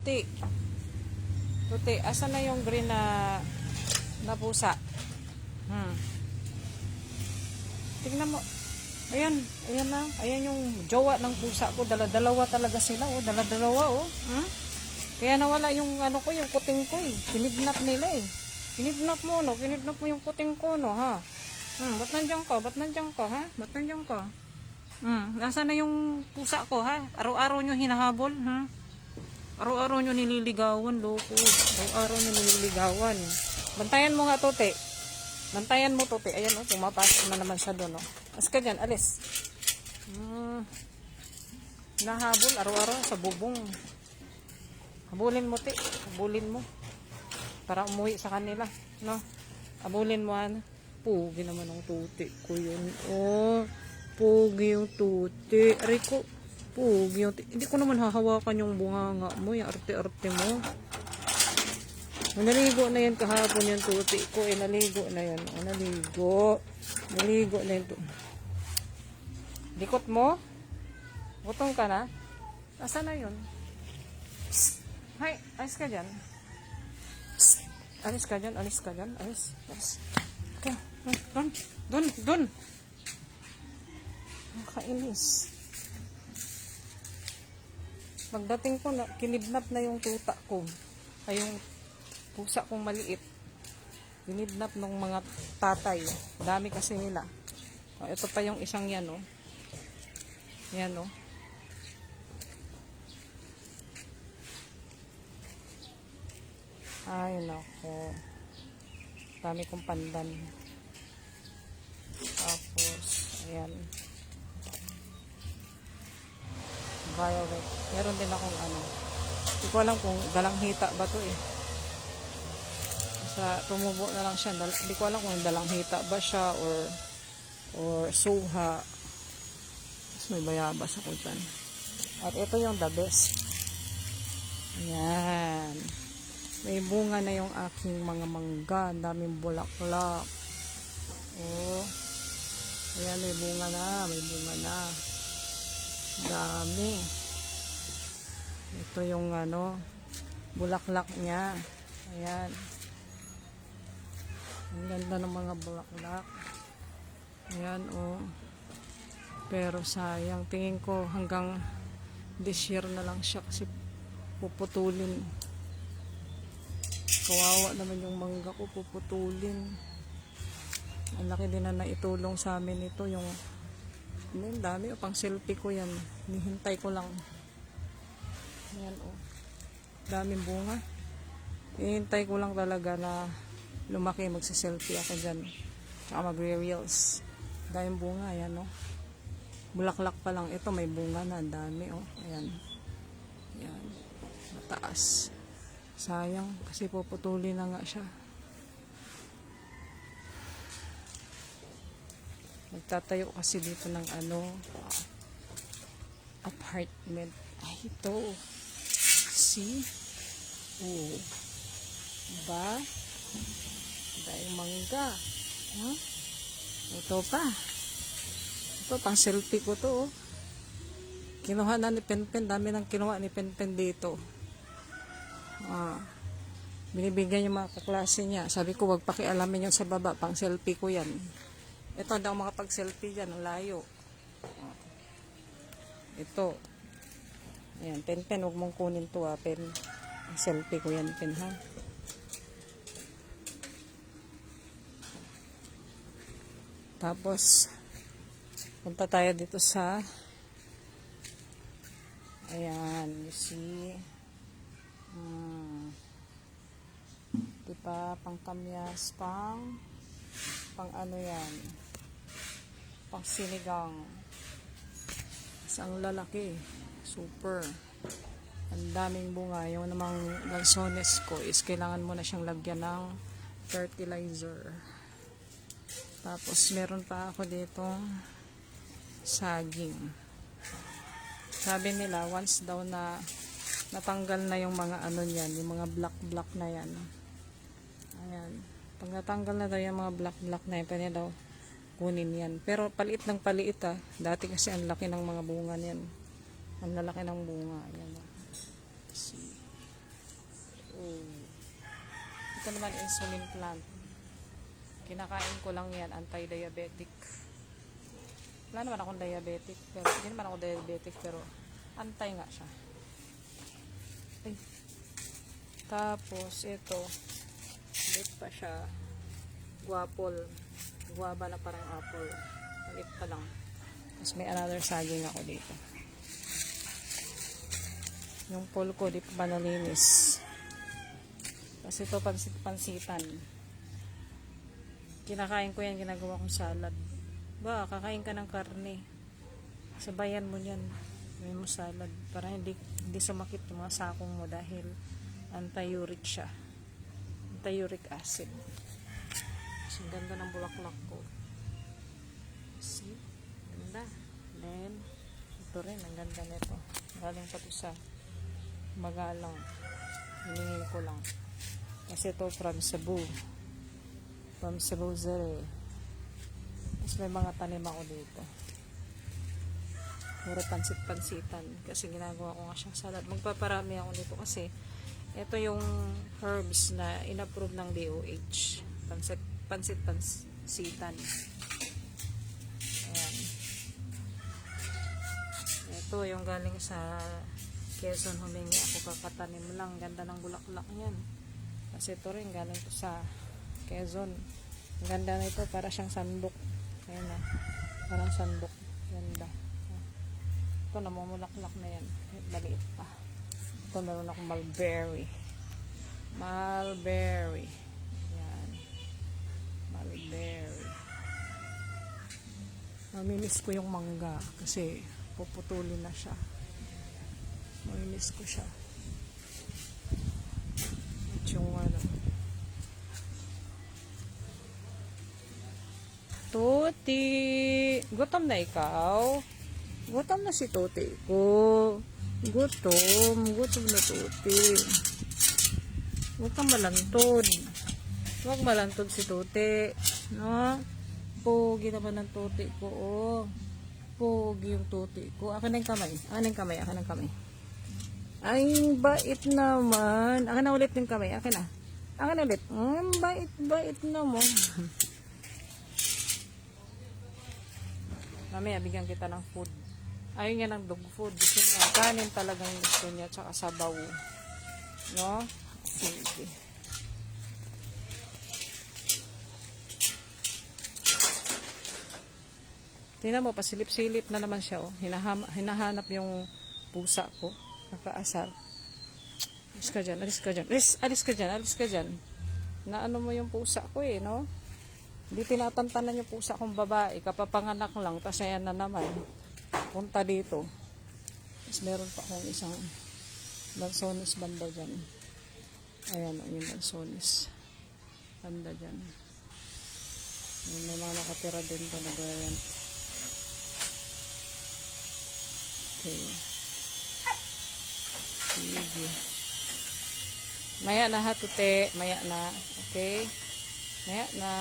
Tuti. Tuti, asa na yung green na pusa? Tingnan mo. Ayan, ayan na. Ayan yung jowa ng pusa ko. Dala-dalawa talaga sila, oh. Dala-dalawa, oh. Kaya nawala yung ano ko, yung kuting ko, eh. Kinidnap nila, eh. Kinidnap mo, no? Kinidnap mo yung kuting ko, no, ha? Ba't nandiyan ka? Ba't nandiyan ka, ha? Ba't nandiyan ka? Nasaan na yung pusa ko, ha? Araw-araw nyo hinahabol, ha? Araw-araw nyo nililigawan, loko. Araw-araw nyo nililigawan. Bantayan mo nga, Tote. Bantayan mo, Tote. Ayan, oh, pumapasok na naman siya doon, oh. As ka dyan, alis. Nahabol, araw-araw sa bubong. Habulin mo, Te. Habulin mo. Para umuwi sa kanila, no? Habulin mo, ano? Pugi naman ang Tuti ko yun. Oh, pugi yung Tuti. Rico, pugi yung Hindi ko naman hahawakan yung bunganga mo, yung arte-arte mo. Naligo na yan kahapon yung Tuti ko. Naligo na yan. Naligo. Naligo na yun. Likot mo? Gutom ka na? Asa na yun? Psst. Hay, alis ka dyan. Psst. Alis ka dyan, alis ka dyan. Alis, alis. Okay. Dun. Nakainis. Pagdating ko, kinidnap na yung tuta ko. Ay, yung pusa kong maliit. Kinidnap ng mga tatay. Dami kasi nila. Ito pa yung isang yan, oh. Yan, oh. Ay, nako. Dami kong pandan. Tapos, ayan. Violet. Meron din akong ano. Hindi ko alam kung dalang hita ba to, eh. Tumubo na lang siya. Hindi ko alam kung dalang hita ba siya or suha. Tapos may bayabas ako dyan. At ito yung the best. Ayan. May bunga na yung aking mga mangga. Daming bulaklak. Oh. Ayan, may bunga na. May bunga na. Dami. Ito yung ano, bulaklak niya. Ayan. Ang ganda ng mga bulaklak. Ayan, oh. Pero sayang. Tingin ko hanggang this year na lang siya kasi puputulin. Kawawa naman yung mangga ko, puputulin. Ang laki din na naitulong sa amin ito. Yung dami, pang selfie ko yan. Hinihintay ko lang. Ayan, oh. Daming bunga. Hinihintay ko lang talaga na lumaki, magsiselfie ako dyan. Saka magre-reels. Daming bunga, ayan, oh. Bulaklak pa lang. Ito may bunga na, dami, oh. Ayan. Ayan. Mataas. Sayang, kasi puputulin na nga siya. Magtatayo kasi dito ng ano, apartment. Ay, ito. See? Oh. Diba? Dahil mangga. Huh? Ito pa. Ito, pang selfie ko to, oh. Kinuha na ni Penpen. Dami nang kinuha ni Penpen dito. Binibigyan yung mga kaklase niya. Sabi ko, wag pakialamin yung sa baba. Pang selfie ko yan. Ito daw mga pag-selfie dyan. Ang layo. Ito. Ayan, Penpen, huwag mong kunin to, Pen. Selfie ko yan, Pen, ha. Tapos, punta tayo dito sa ayan, you see. Diba, pang kamyas, pang ano yan, pang sinigang. Isang lalaki, super. Ang daming bunga. Yung namang lansones ko is kailangan mo na siyang lagyan ng fertilizer. Tapos meron pa ako dito saging. Sabi nila once daw na natanggal na yung mga ano niyan, yung mga black na yan. Ayan. Pag natanggal na daw yung mga black na yan, pwede daw kunin yan. Pero paliit ng paliit, ah. Dati kasi ang laki ng mga bunga niyan. Ang lalaki ng bunga. Ayan. See. Ito naman insulin plant. Kinakain ko lang yan, anti-diabetic. Wala naman akong diabetic, pero hindi naman ako diabetic, pero anti nga siya. Ay. Tapos ito, ulit pa siya, guapol. Guava na parang apple. Ulit pa lang. Tapos may another saging ako dito. Yung pole ko, di pa nalinis. Kasi ito pansitan. Kinakain ko yan, ginagawa kong salad. Ba, kakain ka ng karne. Sabayan mo yan. May mo salad. Para hindi sumakit yung mga sakong mo dahil anti-uric siya. Anti-uric acid. Ang ganda ng bulaklak ko. See? Ganda. Then, ito rin. Ang ganda nito. Galing pa ito sa Magalang. Hiningin ko lang. Kasi ito from Cebu. From Cebu Zere. Tapos may mga tanim ako dito. Puro pansit-pansitan. Kasi ginagawa ko nga siyang salad. Magpaparami ako dito kasi ito yung herbs na inapprove ng DOH. Pansit-pansitan. Ayan. Ito yung galing sa Quezon, humingi ako, kakatanim lang. Ganda ng bulaklak niyan. Kasi ito rin galing to sa Quezon. Ang ganda na ito, para siyang sandok. Ayan na. Parang sandok. Ganda. Ito, namumulaklak na yan. Maliit pa. Ito, meron akong mulberry. Mulberry. Ayan. Mulberry. Mamimiss ko yung mangga kasi puputulin na siya. Mamimiss ko siya. At yung ano. Tuti! Gutom na ikaw? Gutom na si Tuti ko. Gutom na Tuti. Huwag kang malantod. Huwag malantod si Tuti. No? Pogi naman ng Tuti ko. Oh. Pogi yung Tuti ko. Akin na yung kamay. Akin na yung kamay. Akin na yung kamay. Ay, bait naman. Akin na ulit yung kamay. Akin na. Akin na ulit. Bait naman. Mamaya, bigyan kita ng food. Ayaw niya ng dog food. Gusto niya. Kanin talagang gusto niya. Tsaka sabaw. No? Sige. Tingnan mo, pasilip-silip na naman siya. Oh. Hinahanap yung pusa ko. Nakaasar. Alis ka dyan. Alis ka dyan. Alis ka dyan. Alis ka dyan. Naano mo yung pusa ko eh, no? Hindi tinatantanan yung pusa kong babae. Kapapanganak lang. Tapos ayan na naman. Punta dito. Tapos meron pa akong isang Lansones banda dyan. Ayan yung Lansones. Banda dyan. May mga nakatira din to na ganyan. Okay. Sige. Maya na ha, Tute. Maya na. Okay? Maya na.